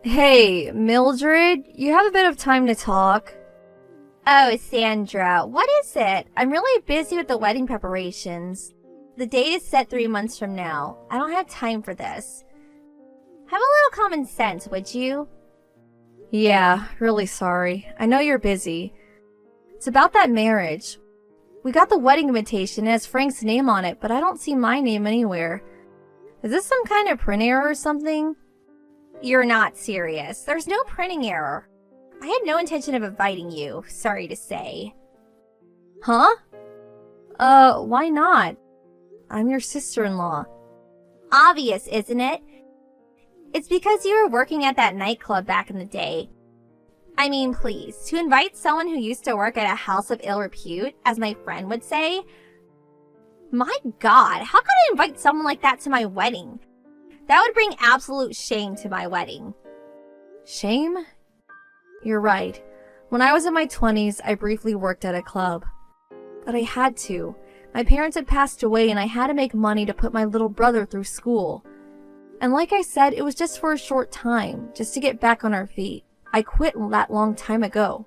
Hey, Mildred, you have a bit of time to talk. Oh, Sandra, what is it? I'm really busy with the wedding preparations. The date is set 3 months from now. I don't have time for this. Have a little common sense, would you? Yeah, really sorry. I know you're busy. It's about that marriage. We got the wedding invitation. It has Frank's name on it, but I don't see my name anywhere. Is this some kind of print error or something? You're not serious. There's no printing error. I had no intention of inviting you, sorry to say. Huh? Why not? I'm your sister-in-law. Obvious, isn't it? It's because you were working at that nightclub back in the day. I mean, please, to invite someone who used to work at a house of ill repute, as my friend would say? My God, how could I invite someone like that to my wedding? That would bring absolute shame to my wedding. Shame? You're right. When I was in my 20s, I briefly worked at a club. But I had to. My parents had passed away and I had to make money to put my little brother through school. And like I said, it was just for a short time, just to get back on our feet. I quit that long time ago.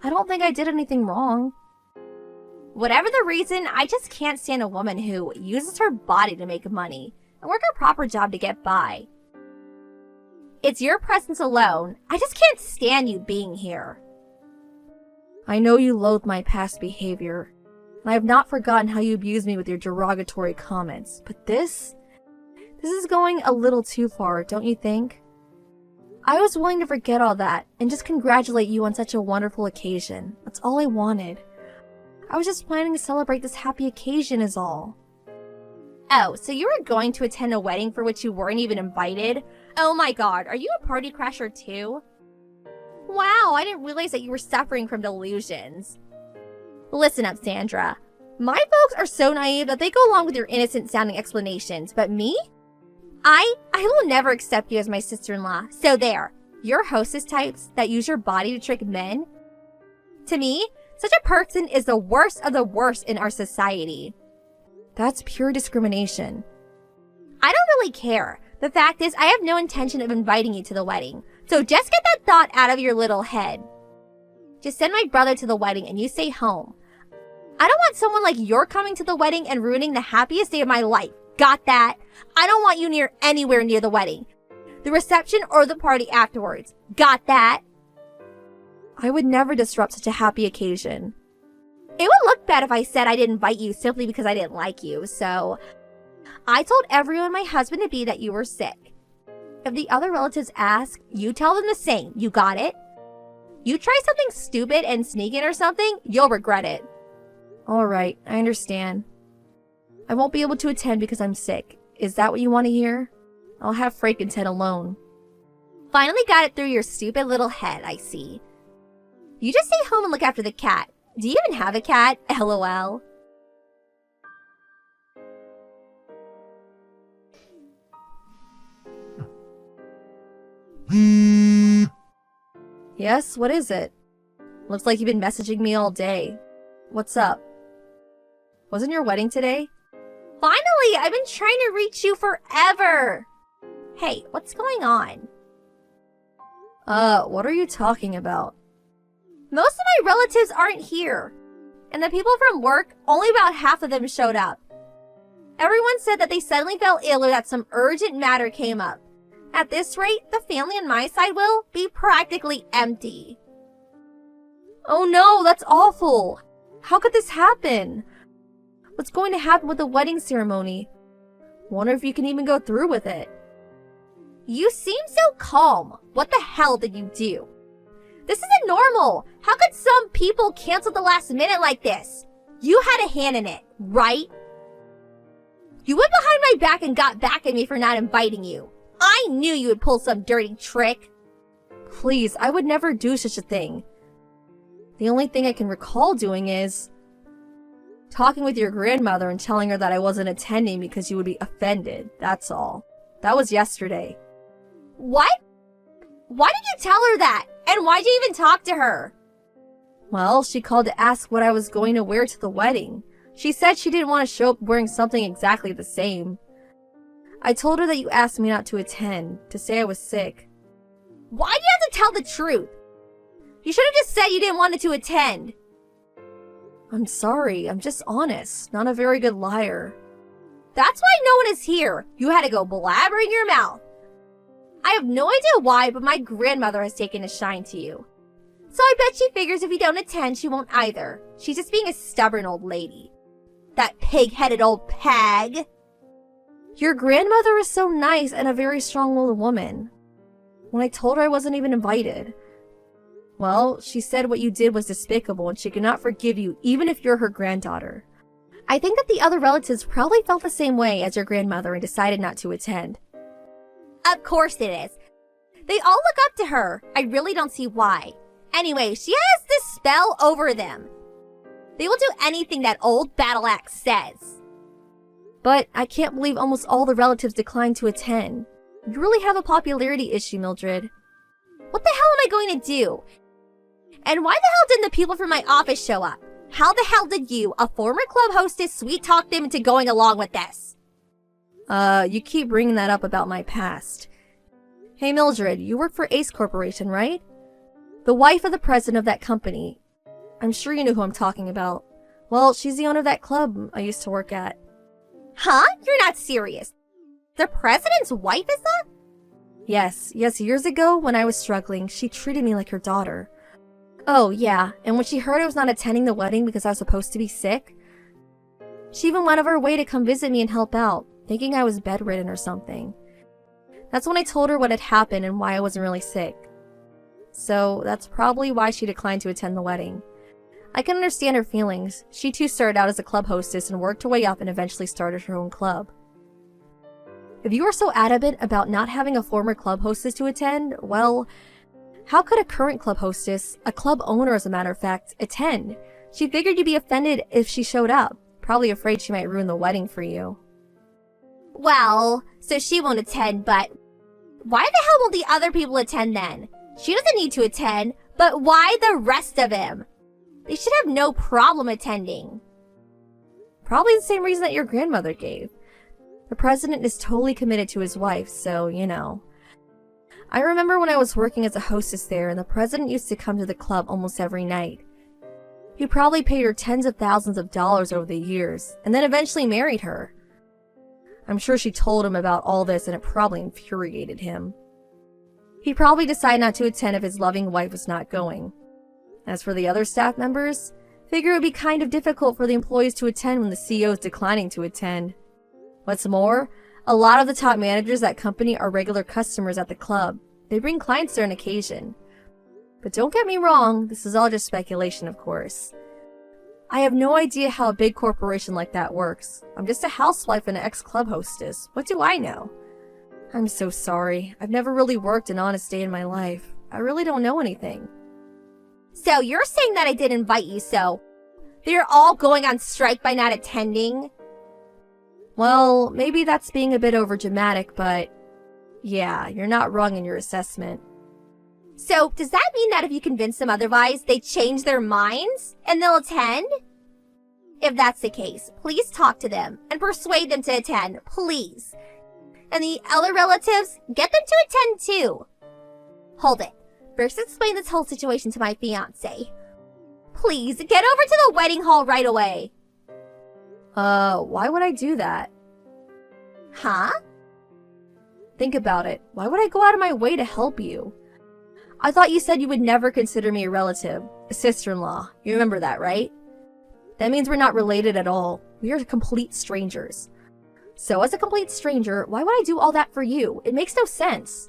I don't think I did anything wrong. Whatever the reason, I just can't stand a woman who uses her body to make money and work a proper job to get by. It's your presence alone. I just can't stand you being here. I know you loathe my past behavior, and I have not forgotten how you abused me with your derogatory comments, but this is going a little too far, don't you think? I was willing to forget all that and just congratulate you on such a wonderful occasion. That's all I wanted. I was just planning to celebrate this happy occasion is all. Oh, so you were going to attend a wedding for which you weren't even invited? Oh my God, are you a party crasher too? Wow, I didn't realize that you were suffering from delusions. Listen up, Sandra. My folks are so naive that they go along with your innocent sounding explanations, but me? I will never accept you as my sister-in-law, so there. You're hostess types that use your body to trick men? To me, such a person is the worst of the worst in our society. That's pure discrimination. I don't really care. The fact is, I have no intention of inviting you to the wedding, so just get that thought out of your little head. Just send my brother to the wedding and you stay home. I don't want someone like you're coming to the wedding and ruining the happiest day of my life. Got that? I don't want you anywhere near the wedding, the reception, or the party afterwards. Got that? I would never disrupt such a happy occasion. It would look bad if I said I didn't invite you simply because I didn't like you, so I told everyone my husband-to-be that you were sick. If the other relatives ask, you tell them the same. You got it? You try something stupid and sneak in or something, you'll regret it. Alright, I understand. I won't be able to attend because I'm sick. Is that what you want to hear? I'll have Frank attend alone. Finally got it through your stupid little head, I see. You just stay home and look after the cat. Do you even have a cat? LOL. Yes, what is it? Looks like you've been messaging me all day. What's up? Wasn't your wedding today? Finally! I've been trying to reach you forever! Hey, what's going on? What are you talking about? Most of my relatives aren't here. And the people from work, only about half of them showed up. Everyone said that they suddenly fell ill or that some urgent matter came up. At this rate, the family on my side will be practically empty. Oh no, that's awful! How could this happen? What's going to happen with the wedding ceremony? Wonder if you can even go through with it. You seem so calm. What the hell did you do? This isn't normal. How could some people cancel the last minute like this? You had a hand in it, right? You went behind my back and got back at me for not inviting you. I knew you would pull some dirty trick. Please, I would never do such a thing. The only thing I can recall doing is talking with your grandmother and telling her that I wasn't attending because you would be offended. That's all. That was yesterday. What? Why did you tell her that? And why'd you even talk to her? Well, she called to ask what I was going to wear to the wedding. She said she didn't want to show up wearing something exactly the same. I told her that you asked me not to attend, to say I was sick. Why do you have to tell the truth? You should have just said you didn't want to attend. I'm sorry, I'm just honest, not a very good liar. That's why no one is here. You had to go blabbering your mouth. I have no idea why, but my grandmother has taken a shine to you. So I bet she figures if you don't attend, she won't either. She's just being a stubborn old lady. That pig-headed old pag. Your grandmother is so nice and a very strong-willed woman. When I told her I wasn't even invited. Well, she said what you did was despicable and she could not forgive you even if you're her granddaughter. I think that the other relatives probably felt the same way as your grandmother and decided not to attend. Of course it is. They all look up to her. I really don't see why. Anyway, she has this spell over them. They will do anything that old battle axe says. But I can't believe almost all the relatives declined to attend. You really have a popularity issue, Mildred. What the hell am I going to do? And why the hell didn't the people from my office show up? How the hell did you, a former club hostess, sweet-talk them into going along with this? You keep bringing that up about my past. Hey Mildred, you work for Ace Corporation, right? The wife of the president of that company. I'm sure you know who I'm talking about. Well, she's the owner of that club I used to work at. Huh? You're not serious. The president's wife is that? Yes, years ago when I was struggling, she treated me like her daughter. Oh yeah, and when she heard I was not attending the wedding because I was supposed to be sick, she even went out of her way to come visit me and help out, thinking I was bedridden or something. That's when I told her what had happened and why I wasn't really sick. So that's probably why she declined to attend the wedding. I can understand her feelings. She too started out as a club hostess and worked her way up and eventually started her own club. If you are so adamant about not having a former club hostess to attend, well, how could a current club hostess, a club owner as a matter of fact, attend? She figured you'd be offended if she showed up, probably afraid she might ruin the wedding for you. Well, so she won't attend, but why the hell won't the other people attend then? She doesn't need to attend, but why the rest of them? They should have no problem attending. Probably the same reason that your grandmother gave. The president is totally committed to his wife, so, you know. I remember when I was working as a hostess there and the president used to come to the club almost every night. He probably paid her tens of thousands of dollars over the years, and then eventually married her. I'm sure she told him about all this and it probably infuriated him. He probably decided not to attend if his loving wife was not going. As for the other staff members, figure it would be kind of difficult for the employees to attend when the CEO is declining to attend. What's more, a lot of the top managers at that company are regular customers at the club. They bring clients there on occasion. But don't get me wrong, this is all just speculation, of course. I have no idea how a big corporation like that works. I'm just a housewife and an ex-club hostess. What do I know? I'm so sorry. I've never really worked an honest day in my life. I really don't know anything. So you're saying that I did invite you, so they're all going on strike by not attending? Well, maybe that's being a bit overdramatic, but yeah, you're not wrong in your assessment. So does that mean that if you convince them otherwise, they change their minds and they'll attend? If that's the case, please talk to them and persuade them to attend, please. And the other relatives, get them to attend too. Hold it. First explain this whole situation to my fiancé. Please, get over to the wedding hall right away. Why would I do that? Huh? Think about it. Why would I go out of my way to help you? I thought you said you would never consider me a relative, a sister-in-law. You remember that, right? That means we're not related at all. We are complete strangers. So as a complete stranger, why would I do all that for you? It makes no sense.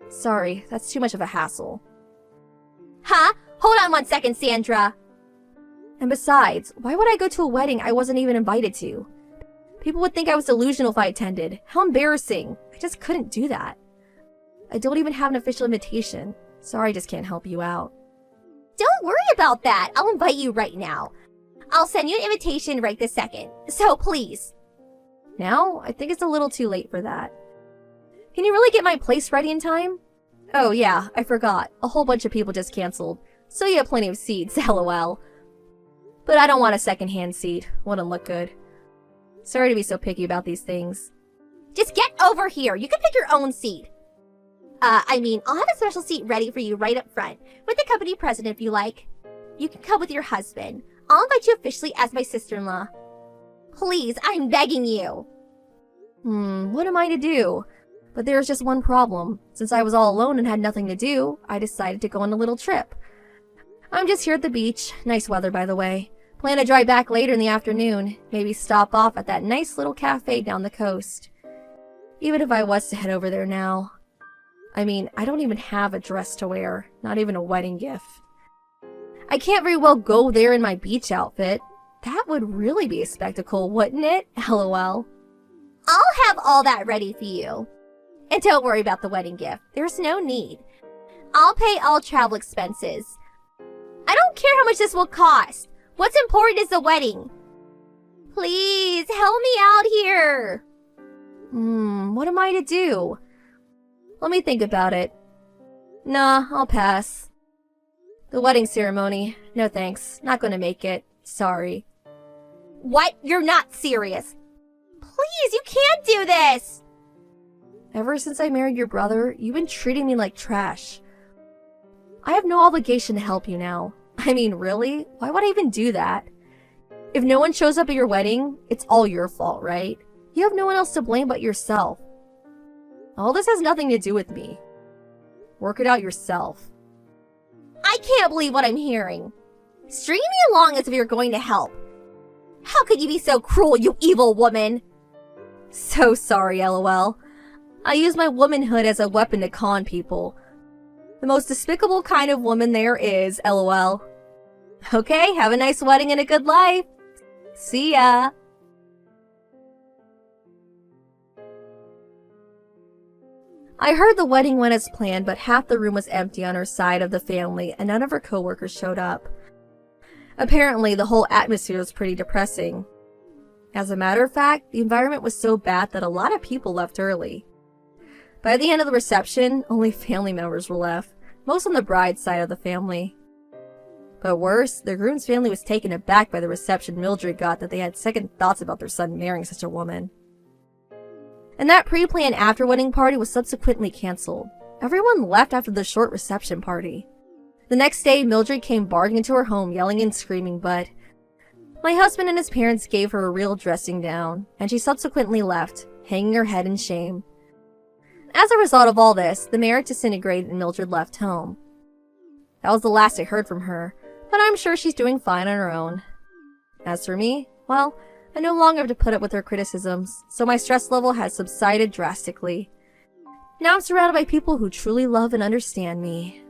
Sorry, that's too much of a hassle. Huh? Hold on 1 second, Sandra. And besides, why would I go to a wedding I wasn't even invited to? People would think I was delusional if I attended. How embarrassing. I just couldn't do that. I don't even have an official invitation. Sorry, I just can't help you out. Don't worry about that. I'll invite you right now. I'll send you an invitation right this second. So please. Now? I think it's a little too late for that. Can you really get my place ready in time? Oh yeah, I forgot. A whole bunch of people just canceled. So you have plenty of seats, lol. But I don't want a second-hand seat. Wouldn't look good. Sorry to be so picky about these things. Just get over here. You can pick your own seat. I'll have a special seat ready for you right up front, with the company president if you like. You can come with your husband. I'll invite you officially as my sister-in-law. Please, I'm begging you. What am I to do? But there's just one problem. Since I was all alone and had nothing to do, I decided to go on a little trip. I'm just here at the beach. Nice weather, by the way. Plan to drive back later in the afternoon. Maybe stop off at that nice little cafe down the coast. Even if I was to head over there now. I don't even have a dress to wear. Not even a wedding gift. I can't very well go there in my beach outfit. That would really be a spectacle, wouldn't it? LOL. I'll have all that ready for you. And don't worry about the wedding gift. There's no need. I'll pay all travel expenses. I don't care how much this will cost. What's important is the wedding. Please, help me out here. What am I to do? Let me think about it. Nah, I'll pass. The wedding ceremony. No thanks. Not gonna make it. Sorry. What? You're not serious. Please, you can't do this. Ever since I married your brother, you've been treating me like trash. I have no obligation to help you now. Really? Why would I even do that? If no one shows up at your wedding, it's all your fault, right? You have no one else to blame but yourself. All this has nothing to do with me. Work it out yourself. I can't believe what I'm hearing. Stringing me along as if you're going to help. How could you be so cruel, you evil woman? So sorry, LOL. I use my womanhood as a weapon to con people. The most despicable kind of woman there is, LOL. Okay, have a nice wedding and a good life. See ya. I heard the wedding went as planned, but half the room was empty on her side of the family and none of her coworkers showed up. Apparently, the whole atmosphere was pretty depressing. As a matter of fact, the environment was so bad that a lot of people left early. By the end of the reception, only family members were left, most on the bride's side of the family. But worse, the groom's family was taken aback by the reception Mildred got that they had second thoughts about their son marrying such a woman. And that pre-planned after-wedding party was subsequently canceled. Everyone left after the short reception party. The next day, Mildred came barging into her home yelling and screaming, but my husband and his parents gave her a real dressing down, and she subsequently left, hanging her head in shame. As a result of all this, the marriage disintegrated and Mildred left home. That was the last I heard from her, but I'm sure she's doing fine on her own. As for me, well, I no longer have to put up with her criticisms, so my stress level has subsided drastically. Now I'm surrounded by people who truly love and understand me.